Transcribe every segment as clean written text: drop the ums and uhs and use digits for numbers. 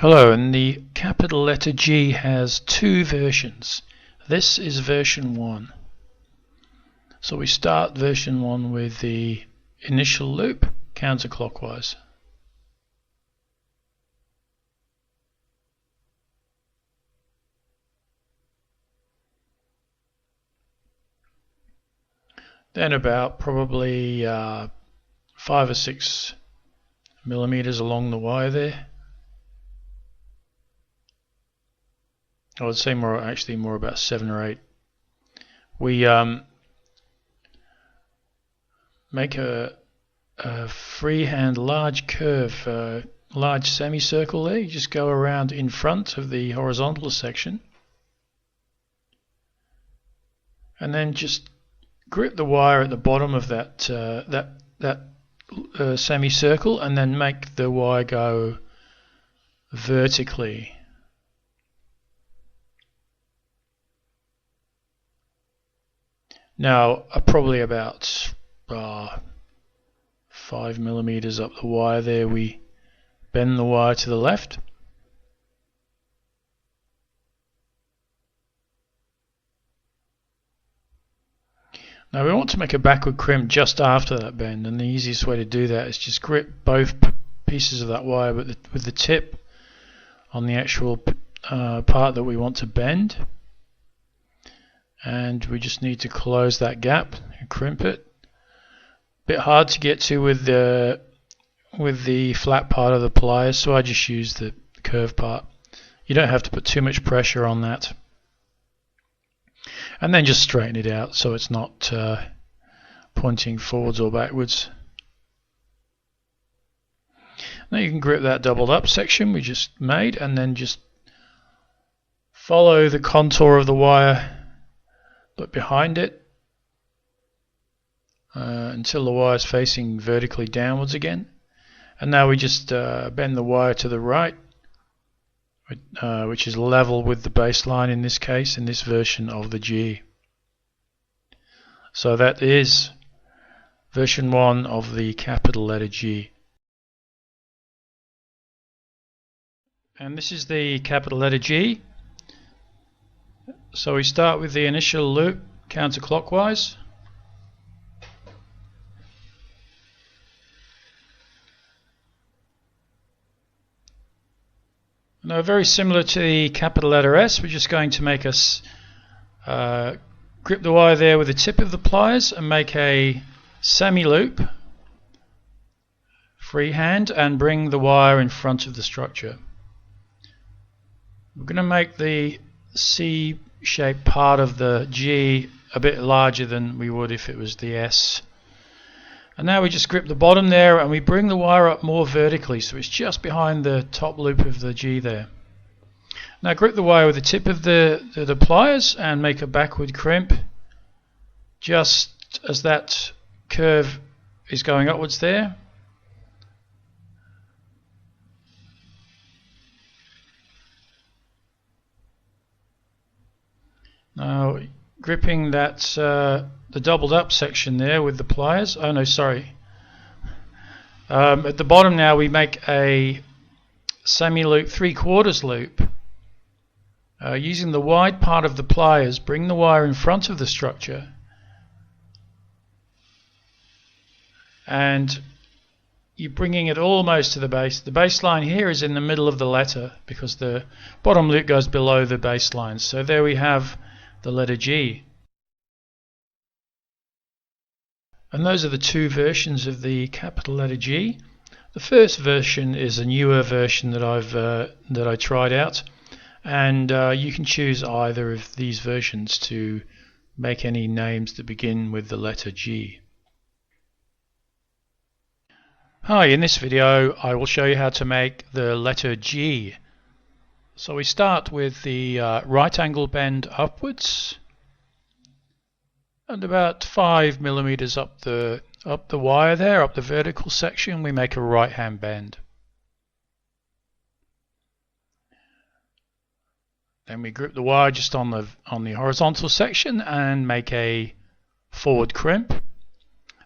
Hello, and the capital letter G has two versions. This is version 1. So we start version 1 with the initial loop counterclockwise. Then about probably 5 or 6 millimeters along the wire there. I would say more about 7 or 8. We make a freehand large curve, large semicircle there. You just go around in front of the horizontal section and then just grip the wire at the bottom of that semicircle and then make the wire go vertically. Now, probably about 5 millimeters up the wire there, we bend the wire to the left. Now we want to make a backward crimp just after that bend, and the easiest way to do that is just grip both pieces of that wire with the tip on the actual part that we want to bend. And we just need to close that gap and crimp it. Bit hard to get to with the flat part of the pliers, so I just use the curved part. You don't have to put too much pressure on that. And then just straighten it out so it's not pointing forwards or backwards. Now you can grip that doubled up section we just made and then just follow the contour of the wire, look behind it until the wire is facing vertically downwards again. And now we just bend the wire to the right, which is level with the baseline in this case, in this version of the G. So that is version 1 of the capital letter G. And this is the capital letter G. So we start with the initial loop counterclockwise. Now, very similar to the capital letter S, we're just going to make us grip the wire there with the tip of the pliers and make a semi-loop freehand and bring the wire in front of the structure. We're going to make the C-shaped part of the G a bit larger than we would if it was the S. And now we just grip the bottom there and we bring the wire up more vertically, so it's just behind the top loop of the G there. Now grip the wire with the tip of the pliers and make a backward crimp just as that curve is going upwards there. Now gripping that the doubled up section there with the pliers. Oh no, sorry. At the bottom now we make a semi-loop, 3/4 loop. Using the wide part of the pliers, bring the wire in front of the structure and you're bringing it almost to the base. The baseline here is in the middle of the letter because the bottom loop goes below the baseline. So there we have the letter G. And those are the two versions of the capital letter G. The first version is a newer version that I tried out, and you can choose either of these versions to make any names that begin with the letter G. Hi, in this video I will show you how to make the letter G. So we start with the right angle bend upwards, and about 5 millimeters up the wire there, up the vertical section, we make a right hand bend. Then we grip the wire just on the horizontal section and make a forward crimp.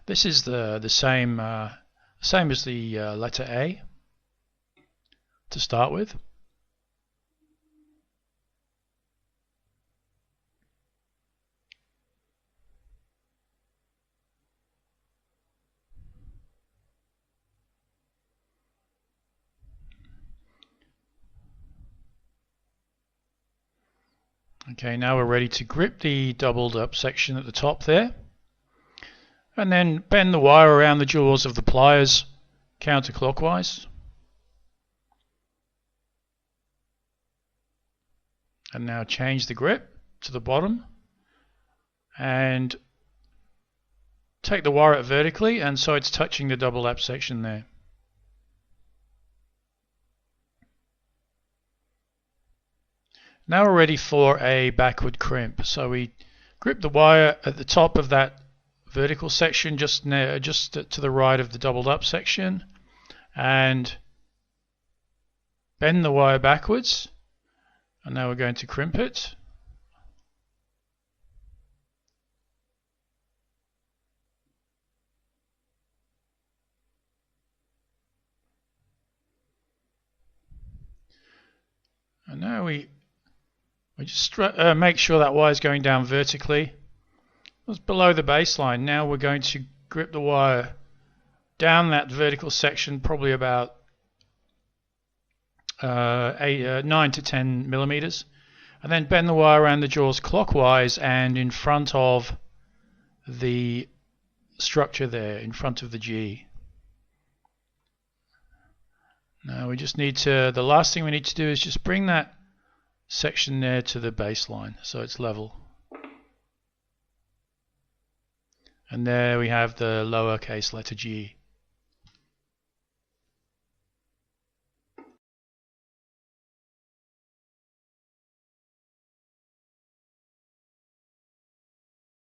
This is the same as the letter A to start with. Okay, now we're ready to grip the doubled up section at the top there, and then bend the wire around the jaws of the pliers counterclockwise. And now change the grip to the bottom and take the wire out vertically, and so it's touching the double lap section there. Now we're ready for a backward crimp. So we grip the wire at the top of that vertical section, just to the right of the doubled up section, and bend the wire backwards. And now we're going to crimp it. And now we just make sure that wire is going down vertically. It's below the baseline. Now we're going to grip the wire down that vertical section, probably about 9 to 10 millimeters, and then bend the wire around the jaws clockwise and in front of the structure there, in front of the G. Now we just need to, the last thing we need to do is just bring that section there to the baseline so it's level. And there we have the lowercase letter G.